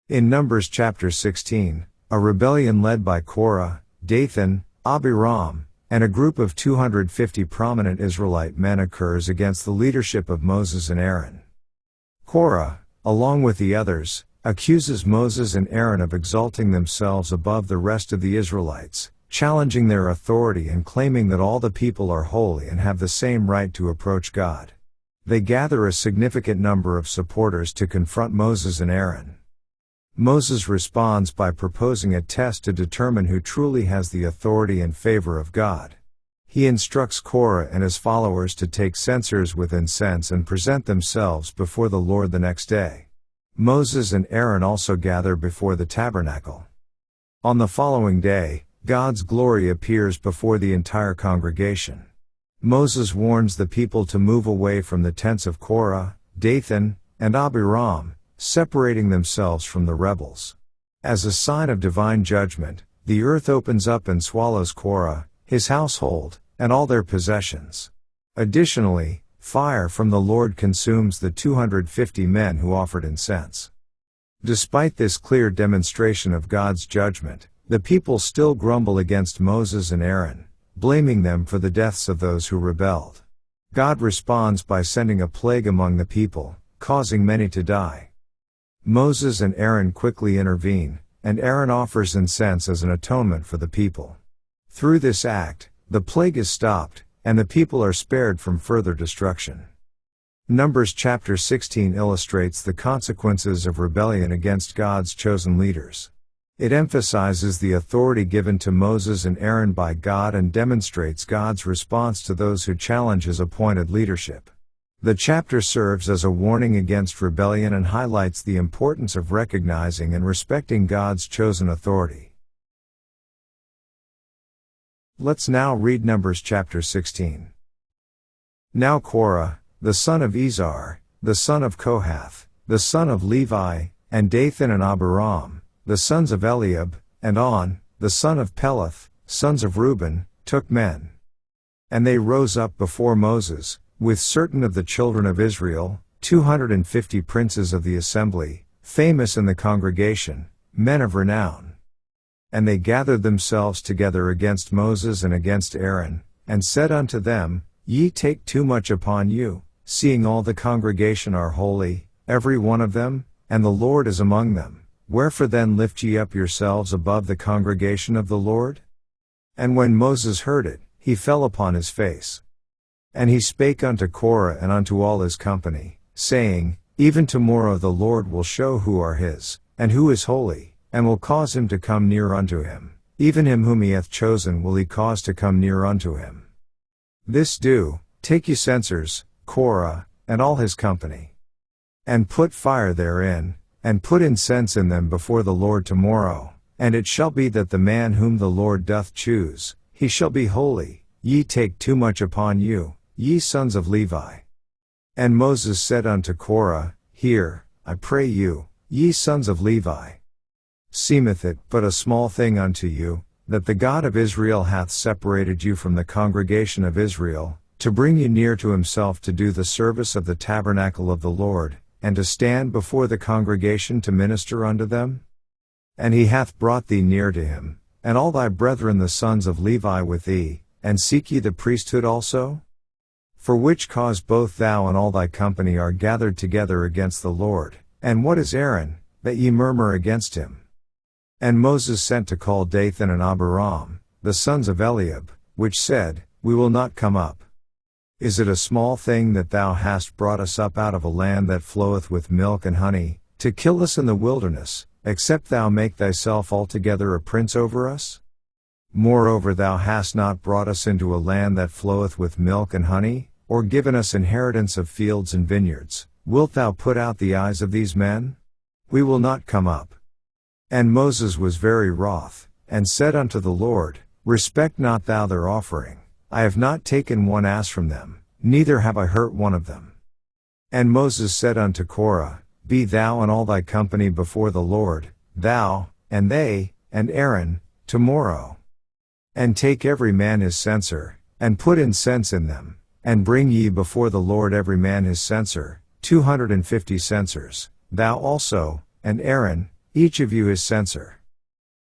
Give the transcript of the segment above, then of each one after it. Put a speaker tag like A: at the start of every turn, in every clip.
A: In Numbers chapter 16, a rebellion led by Korah, Dathan, Abiram, and a group of 250 prominent Israelite men occurs against the leadership of Moses and Aaron. Korah, along with the others, accuses Moses and Aaron of exalting themselves above the rest of the Israelites, challenging their authority and claiming that all the people are holy and have the same right to approach God. They gather a significant number of supporters to confront Moses and Aaron. Moses responds by proposing a test to determine who truly has the authority and favor of God. He instructs Korah and his followers to take censers with incense and present themselves before the Lord the next day. Moses and Aaron also gather before the tabernacle. On the following day, God's glory appears before the entire congregation. Moses warns the people to move away from the tents of Korah, Dathan, and Abiram, separating themselves from the rebels. As a sign of divine judgment, the earth opens up and swallows Korah, his household, and all their possessions. Additionally, fire from the Lord consumes the 250 men who offered incense. Despite this clear demonstration of God's judgment, the people still grumble against Moses and Aaron, blaming them for the deaths of those who rebelled. God responds by sending a plague among the people, causing many to die. Moses and Aaron quickly intervene, and Aaron offers incense as an atonement for the people. Through this act, the plague is stopped, and the people are spared from further destruction. Numbers chapter 16 illustrates the consequences of rebellion against God's chosen leaders. It emphasizes the authority given to Moses and Aaron by God and demonstrates God's response to those who challenge his appointed leadership. The chapter serves as a warning against rebellion and highlights the importance of recognizing and respecting God's chosen authority. Let's now read Numbers chapter 16. Now Korah, the son of Izhar, the son of Kohath, the son of Levi, and Dathan and Abiram, the sons of Eliab, and On, the son of Peleth, sons of Reuben, took men. And they rose up before Moses, with certain of the children of Israel, 250 princes of the assembly, famous in the congregation, men of renown. And they gathered themselves together against Moses and against Aaron, and said unto them, Ye take too much upon you, seeing all the congregation are holy, every one of them, and the Lord is among them. Wherefore then lift ye up yourselves above the congregation of the Lord? And when Moses heard it, he fell upon his face. And he spake unto Korah and unto all his company, saying, Even tomorrow the Lord will show who are his, and who is holy, and will cause him to come near unto him. Even him whom he hath chosen will he cause to come near unto him. This do, take ye censers, Korah, and all his company. And put fire therein, and put incense in them before the Lord tomorrow. And it shall be that the man whom the Lord doth choose, he shall be holy. Ye take too much upon you, ye sons of Levi. And Moses said unto Korah, Hear, I pray you, ye sons of Levi. Seemeth it but a small thing unto you, that the God of Israel hath separated you from the congregation of Israel, to bring you near to himself to do the service of the tabernacle of the Lord, and to stand before the congregation to minister unto them? And he hath brought thee near to him, and all thy brethren the sons of Levi with thee, and seek ye the priesthood also? For which cause both thou and all thy company are gathered together against the Lord. And what is Aaron, that ye murmur against him? And Moses sent to call Dathan and Abiram, the sons of Eliab, which said, We will not come up. Is it a small thing that thou hast brought us up out of a land that floweth with milk and honey, to kill us in the wilderness, except thou make thyself altogether a prince over us? Moreover thou hast not brought us into a land that floweth with milk and honey, or given us inheritance of fields and vineyards. Wilt thou put out the eyes of these men? We will not come up. And Moses was very wroth, and said unto the Lord, Respect not thou their offering. I have not taken one ass from them, neither have I hurt one of them. And Moses said unto Korah, Be thou and all thy company before the Lord, thou, and they, and Aaron, tomorrow. And take every man his censer, and put incense in them, and bring ye before the Lord every man his censer, 250 censers, thou also, and Aaron, each of you his censer.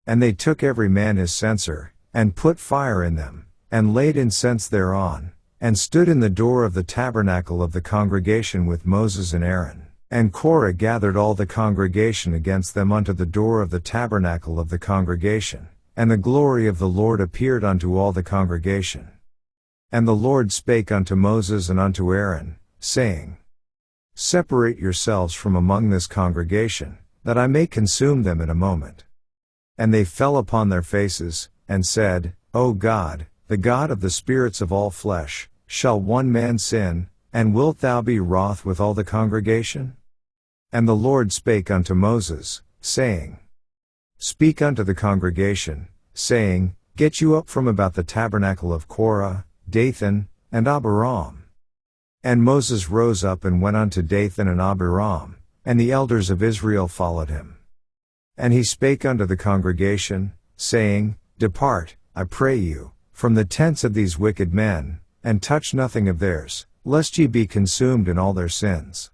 A: And they took every man his censer, and put fire in them, and laid incense thereon, and stood in the door of the tabernacle of the congregation with Moses and Aaron. And Korah gathered all the congregation against them unto the door of the tabernacle of the congregation, and the glory of the Lord appeared unto all the congregation. And the Lord spake unto Moses and unto Aaron, saying, Separate yourselves from among this congregation, that I may consume them in a moment. And they fell upon their faces, and said, O God, the God of the spirits of all flesh, shall one man sin, and wilt thou be wroth with all the congregation? And the Lord spake unto Moses, saying, Speak unto the congregation, saying, Get you up from about the tabernacle of Korah, Dathan, and Abiram. And Moses rose up and went unto Dathan and Abiram, and the elders of Israel followed him. And he spake unto the congregation, saying, Depart, I pray you, from the tents of these wicked men, and touch nothing of theirs, lest ye be consumed in all their sins.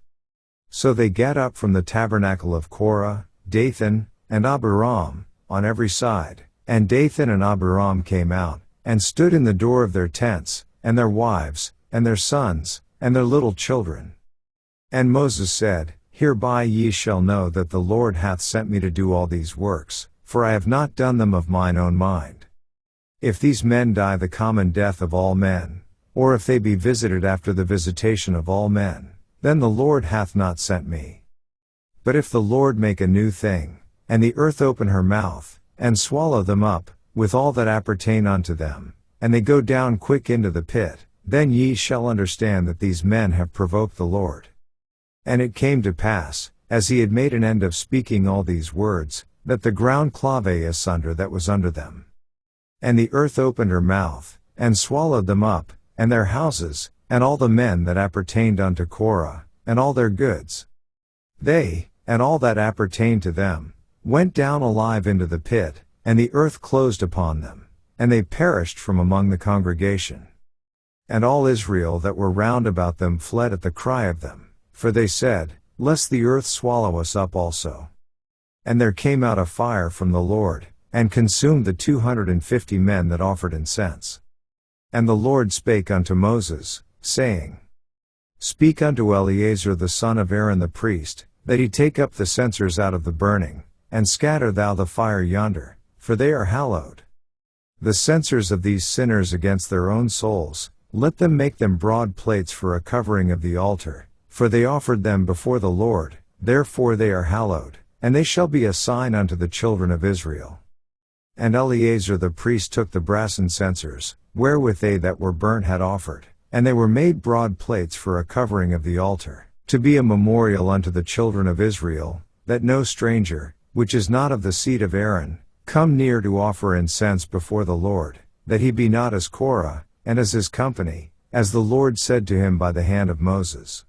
A: So they gat up from the tabernacle of Korah, Dathan, and Abiram, on every side, and Dathan and Abiram came out, and stood in the door of their tents, and their wives, and their sons, and their little children. And Moses said, Hereby ye shall know that the Lord hath sent me to do all these works, for I have not done them of mine own mind. If these men die the common death of all men, or if they be visited after the visitation of all men, then the Lord hath not sent me. But if the Lord make a new thing, and the earth open her mouth, and swallow them up, with all that appertain unto them, and they go down quick into the pit, then ye shall understand that these men have provoked the Lord. And it came to pass, as he had made an end of speaking all these words, that the ground clave asunder that was under them. And the earth opened her mouth, and swallowed them up, and their houses, and all the men that appertained unto Korah, and all their goods. They, and all that appertained to them, went down alive into the pit, and the earth closed upon them, and they perished from among the congregation. And all Israel that were round about them fled at the cry of them, for they said, Lest the earth swallow us up also. And there came out a fire from the Lord, and consumed the 250 men that offered incense. And the Lord spake unto Moses, saying, Speak unto Eleazar the son of Aaron the priest, that he take up the censers out of the burning, and scatter thou the fire yonder, for they are hallowed. The censers of these sinners against their own souls, let them make them broad plates for a covering of the altar, for they offered them before the Lord, therefore they are hallowed, and they shall be a sign unto the children of Israel. And Eleazar the priest took the brassen censers, wherewith they that were burnt had offered, and they were made broad plates for a covering of the altar, to be a memorial unto the children of Israel, that no stranger, which is not of the seed of Aaron, come near to offer incense before the Lord, that he be not as Korah, and as his company, as the Lord said to him by the hand of Moses.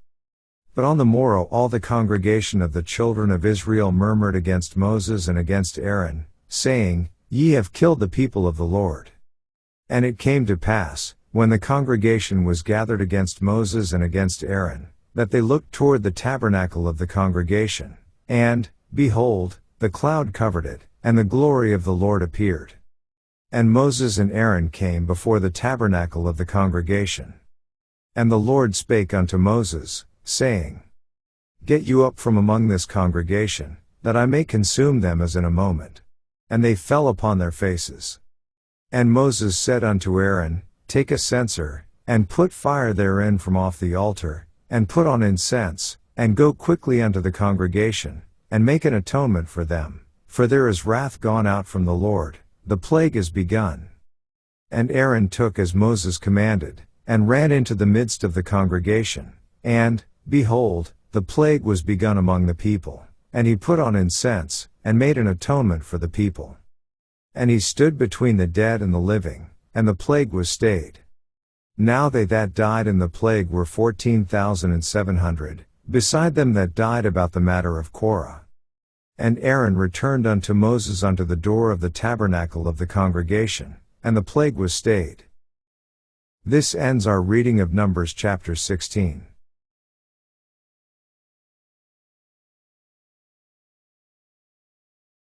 A: But on the morrow all the congregation of the children of Israel murmured against Moses and against Aaron, saying, Ye have killed the people of the Lord. And it came to pass, when the congregation was gathered against Moses and against Aaron, that they looked toward the tabernacle of the congregation, and, behold, the cloud covered it, and the glory of the Lord appeared. And Moses and Aaron came before the tabernacle of the congregation. And the Lord spake unto Moses, saying, Get you up from among this congregation, that I may consume them as in a moment. And they fell upon their faces. And Moses said unto Aaron, Take a censer, and put fire therein from off the altar, and put on incense, and go quickly unto the congregation, and make an atonement for them, for there is wrath gone out from the Lord, the plague is begun. And Aaron took as Moses commanded, and ran into the midst of the congregation, and, behold, the plague was begun among the people, and he put on incense, and made an atonement for the people. And he stood between the dead and the living, and the plague was stayed. Now they that died in the plague were 14,700, beside them that died about the matter of Korah. And Aaron returned unto Moses unto the door of the tabernacle of the congregation, and the plague was stayed. This ends our reading of Numbers chapter 16.